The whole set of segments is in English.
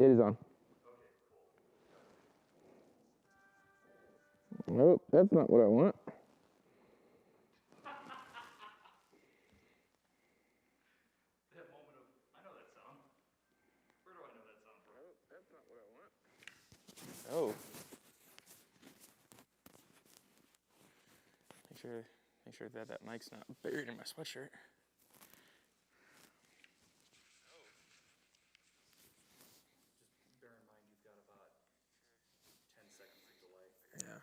It is on. Nope, that's not what I want. That moment of, I know that song. Where do I know that song from? Nope, that's not what I want. Oh. Make sure that mic's not buried in my sweatshirt. Just bear in mind you've got about 10 seconds of delay. Yeah.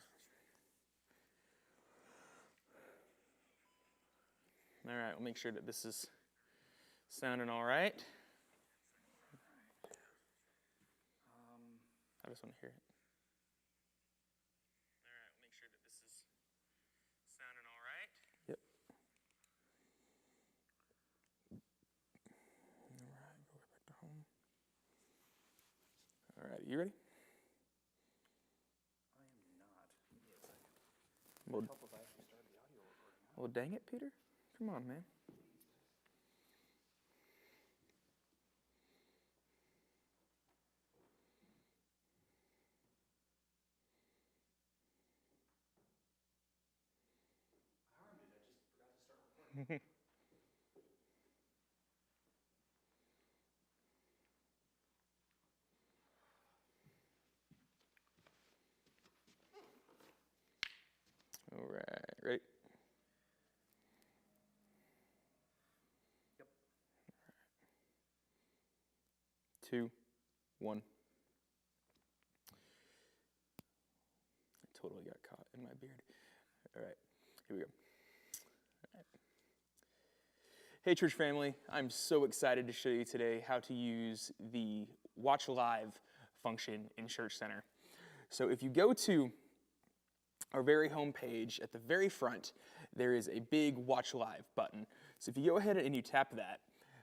All right, we'll make sure that this is sounding all right. I just want to hear it. All right, we'll make sure that this is sounding all right. Yep. All right, go back to home. All right, you ready? I am not. Give me a second. Well, Help if I actually start the audio recording now. well, dang it, Peter. Come on, man. I harmed it. I just forgot to start recording. All right, ready? Yep. 2, 1. I totally got caught in my beard. All right, here we go. All right. Hey, church family. I'm so excited to show you today how to use the Watch Live function in Church Center. So if you go to our very home page, at the very front, there is a big Watch Live button. So if you go ahead and you tap that,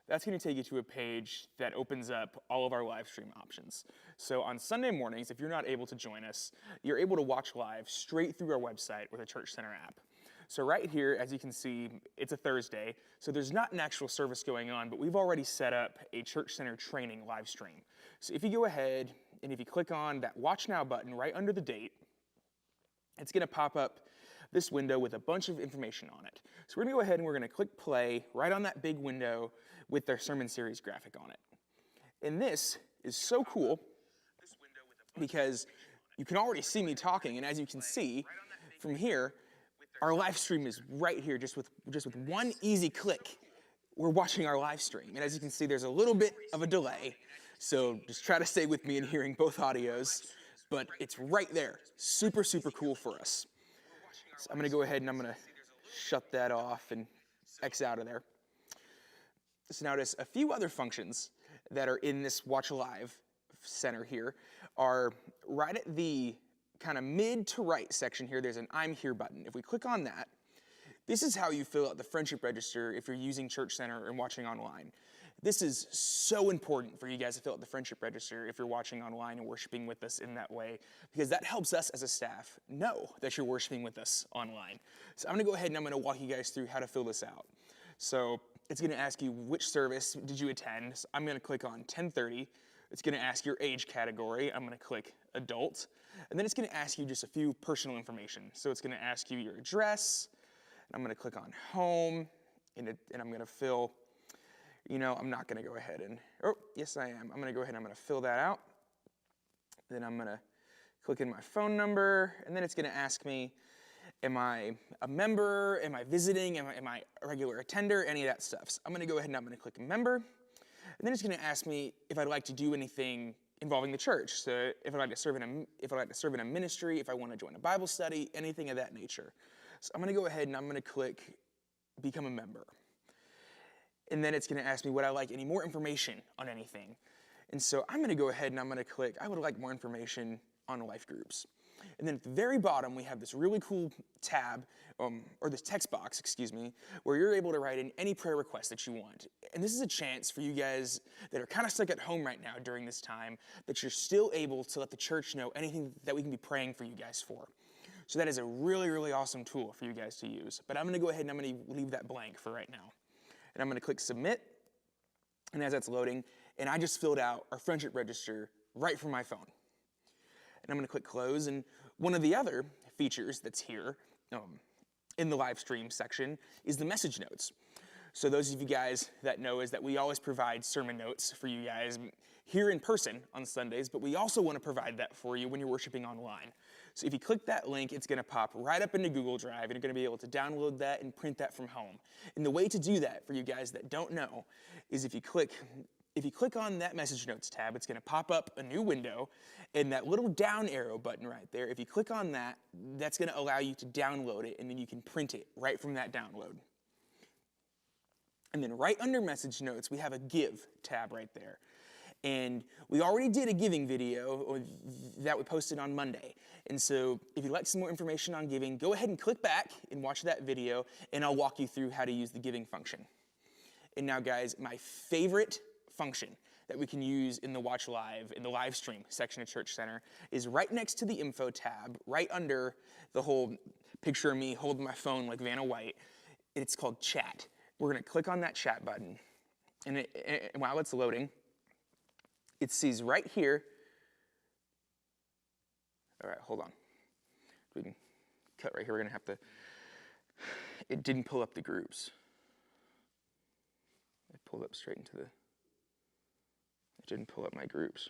that's going to take you to a page that opens up all of our live stream options. So on Sunday mornings, if you're not able to join us, you're able to watch live straight through our website with a Church Center app. So right here, as you can see, it's a Thursday, so there's not an actual service going on, but we've already set up a Church Center training live stream. So if you go ahead and if you click on that Watch Now button right under the date, it's going to pop up this window with a bunch of information on it. So we're going to go ahead and we're going to click play right on that big window with their sermon series graphic on it. And this is so cool because you can already see me talking, and as you can see from here, our live stream is right here, just with one easy click. We're watching our live stream, and as you can see, there's a little bit of a delay, so just try to stay with me in hearing both audios, but it's right there. Super, super cool for us. So I'm going to go ahead and I'm going to shut that off and X out of there. So now there's a few other functions that are in this Watch Live center here are right at the kind of mid to right section here. There's an I'm Here button. If we click on that, this is how you fill out the friendship register if you're using Church Center and watching online. This is so important for you guys to fill out the friendship register if you're watching online and worshiping with us in that way, because that helps us as a staff know that you're worshiping with us online. So I'm going to go ahead and I'm going to walk you guys through how to fill this out. So it's going to ask you which service did you attend. So I'm going to click on 10:30. It's going to ask your age category. I'm going to click adult. And then it's going to ask you just a few personal information. So it's going to ask you your address. And I'm going to click on home. And I'm going to fill, I'm not going to go ahead and, oh, yes I am. I'm going to go ahead and I'm going to fill that out. Then I'm going to click in my phone number. And then it's going to ask me, am I a member? Am I visiting? Am I a regular attender? Any of that stuff. So I'm going to go ahead and I'm going to click member. And then it's going to ask me if I'd like to do anything involving the church. So if I'd like to serve in a ministry, if I want to join a Bible study, anything of that nature. So I'm going to go ahead and I'm going to click become a member. And then it's going to ask me would I like any more information on anything. And so I'm going to go ahead and I'm going to click I would like more information on life groups. And then at the very bottom, we have this really cool tab, or this text box, where you're able to write in any prayer request that you want. And this is a chance for you guys that are kind of stuck at home right now during this time, that you're still able to let the church know anything that we can be praying for you guys for. So that is a really, really awesome tool for you guys to use. But I'm going to go ahead and I'm going to leave that blank for right now. And I'm going to click submit. And as that's loading, and I just filled out our friendship register right from my phone. And I'm going to click close. And one of the other features that's here in the live stream section is the message notes. So those of you guys that know is that we always provide sermon notes for you guys here in person on Sundays, but we also want to provide that for you when you're worshiping online. So if you click that link, it's going to pop right up into Google Drive, and you're going to be able to download that and print that from home. And the way to do that, for you guys that don't know, is if you click on that message notes tab, it's going to pop up a new window, and that little down arrow button right there, if you click on that, that's going to allow you to download it, and then you can print it right from that download. And then right under message notes, we have a give tab right there. And we already did a giving video that we posted on Monday. And so if you'd like some more information on giving, go ahead and click back and watch that video, and I'll walk you through how to use the giving function. And now, guys, my favorite function that we can use in the Watch Live, in the live stream section of Church Center, is right next to the info tab, right under the whole picture of me holding my phone like Vanna White. It's called Chat. We're going to click on that chat button. And while it's loading, it sees right here. All right, hold on. We can cut right here. We're going to have to. It didn't pull up the groups. It pulled up straight into the. It didn't pull up my groups.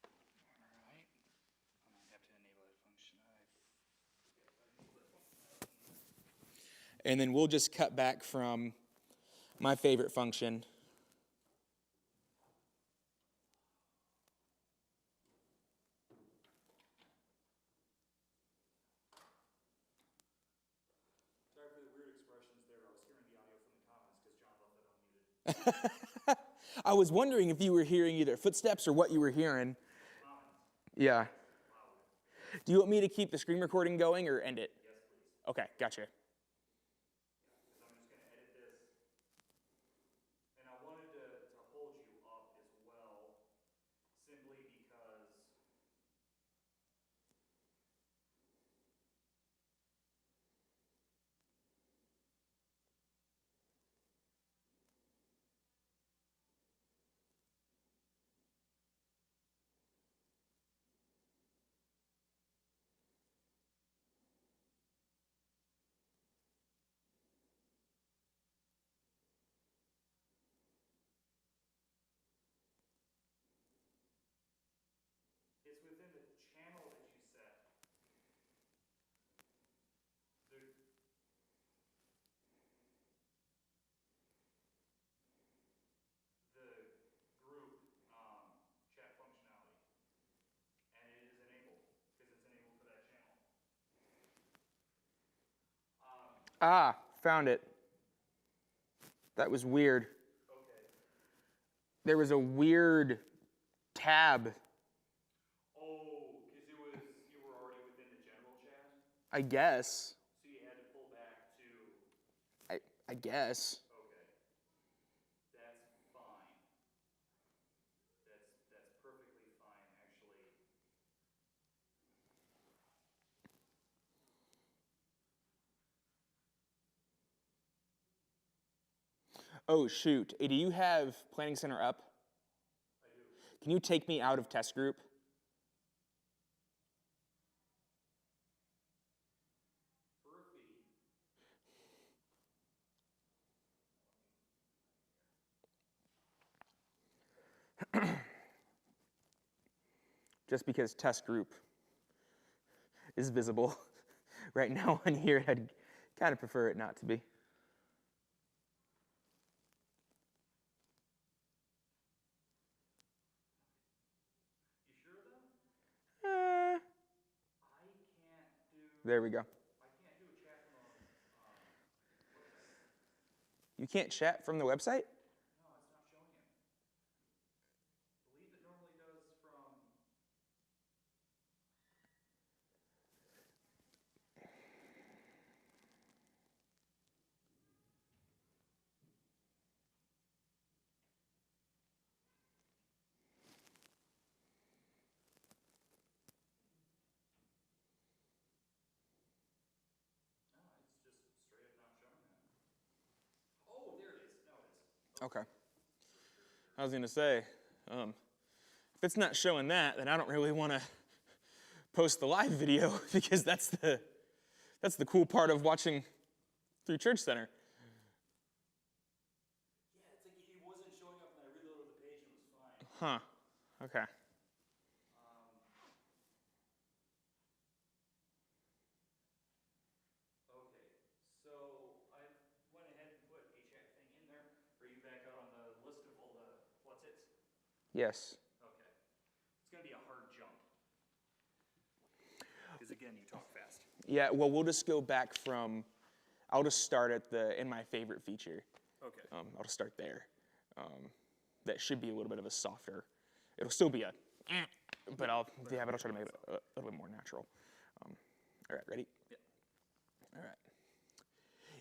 All right. I might have to enable that function. And then we'll just cut back from my favorite function. Sorry for the weird expressions there. I was hearing the audio from the comments because John left that unmuted. I was wondering if you were hearing either footsteps or what you were hearing. Yeah. Do you want me to keep the screen recording going or end it? Yes, please. Okay, gotcha. Because I'm just going to edit this. And I wanted to hold you up as well, simply because it's within the channel that you set. The group chat functionality. And it is enabled because it's enabled for that channel. Found it. That was weird. Okay. There was a weird tab. Oh, because you were already within the general chat? I guess. So you had to pull back to. I guess. Okay. That's fine. That's perfectly fine, actually. Oh, shoot. Hey, do you have Planning Center up? I do. Can you take me out of test group? Just because test group is visible right now on here, I'd kind of prefer it not to be. You sure though? I can't do. There we go. I can't do a chat from a website. You can't chat from the website? No, it's not showing it. I believe it normally does from. No, it's just straight up not showing that. Oh, there it is. No, it is. Okay. I was going to say, if it's not showing that, then I don't really want to post the live video because that's the cool part of watching through Church Center. Yeah, it's like it wasn't showing up and I reloaded the page and it was fine. Huh. Okay. Okay, so I went ahead and put a chat thing in there. Are you back out on the list of all the what's its? Yes. Okay. It's going to be a hard jump. Because again, you talk fast. Yeah, well, we'll just go back from, I'll just start at in my favorite feature. Okay. I'll just start there. That should be a little bit of a softer, it'll still be but I'll try to make it a little bit more natural. All right, ready? Yeah. All right.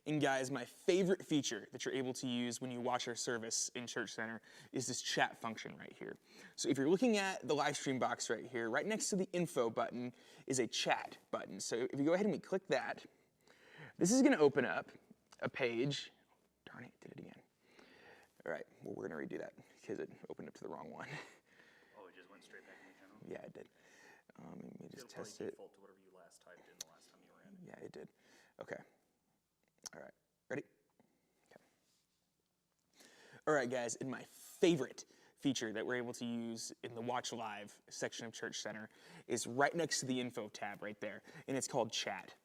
And guys, my favorite feature that you're able to use when you watch our service in Church Center is this chat function right here. So if you're looking at the live stream box right here, right next to the info button is a chat button. So if you go ahead and we click that, this is going to open up a page. Darn it, did it again. All right, well, we're going to redo that because it opened up to the wrong one. Oh, it just went straight back in the channel? Yeah, it did. Let me just test it. Default to whatever you last typed in the last time you were in. Yeah, it did. Okay. All right, ready? Okay. All right, guys, and my favorite feature that we're able to use in the Watch Live section of Church Center is right next to the info tab right there, and it's called Chat.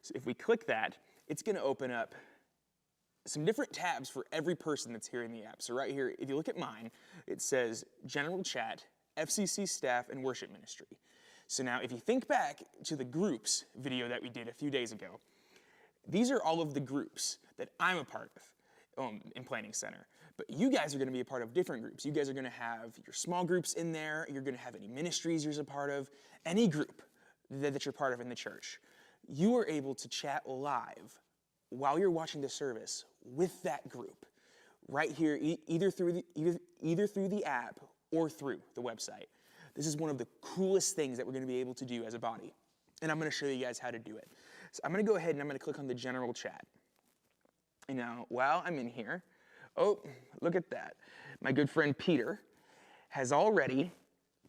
So if we click that, it's going to open up some different tabs for every person that's here in the app. So right here, if you look at mine, it says General Chat, FCC Staff, and Worship Ministry. So now if you think back to the groups video that we did a few days ago, these are all of the groups that I'm a part of in Planning Center. But you guys are going to be a part of different groups. You guys are going to have your small groups in there. You're going to have any ministries you're a part of, any group that you're part of in the church. You are able to chat live while you're watching the service with that group right here, either through the app or through the website. This is one of the coolest things that we're going to be able to do as a body. And I'm going to show you guys how to do it. So I'm going to go ahead and I'm going to click on the general chat. And now, while I'm in here, oh, look at that. My good friend Peter has already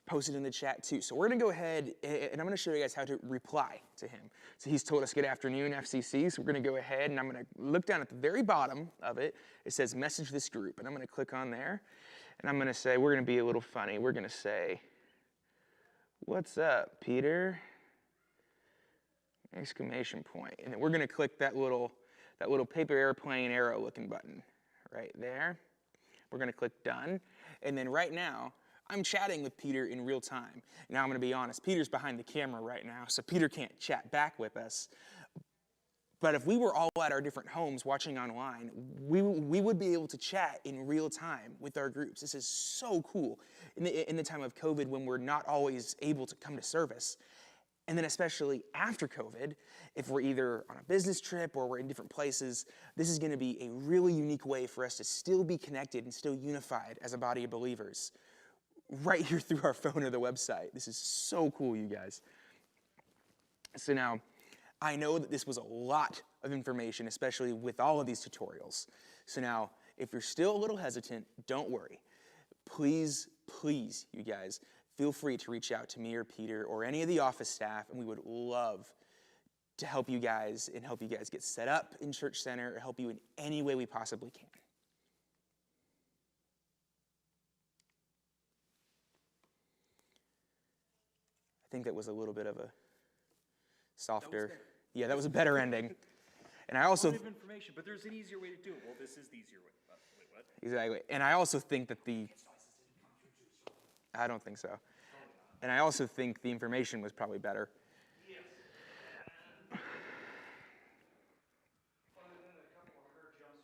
posted in the chat too. So we're going to go ahead and I'm going to show you guys how to reply to him. So he's told us good afternoon, FCC. So we're going to go ahead and I'm going to look down at the very bottom of it. It says message this group. And I'm going to click on there. And I'm going to say, we're going to be a little funny. We're going to say, what's up, Peter? Exclamation point. And then we're going to click that little paper airplane arrow looking button right there. We're going to click done. And then right now, I'm chatting with Peter in real time. Now I'm going to be honest, Peter's behind the camera right now, so Peter can't chat back with us. But if we were all at our different homes watching online, we would be able to chat in real time with our groups. This is so cool in the time of COVID when we're not always able to come to service. And then especially after COVID, if we're either on a business trip or we're in different places, this is going to be a really unique way for us to still be connected and still unified as a body of believers right here through our phone or the website. This is so cool, you guys. So now, I know that this was a lot of information, especially with all of these tutorials. So now, if you're still a little hesitant, don't worry. Please, please, you guys, feel free to reach out to me or Peter or any of the office staff, and we would love to help you guys and help you guys get set up in Church Center or help you in any way we possibly can. I think that was a little bit of a softer, yeah, that was a better ending. And I also, information, but there's an easier way to do it. Well, this is the easier way. Wait, what? Exactly. And I also think that I don't think so. And I also think the information was probably better.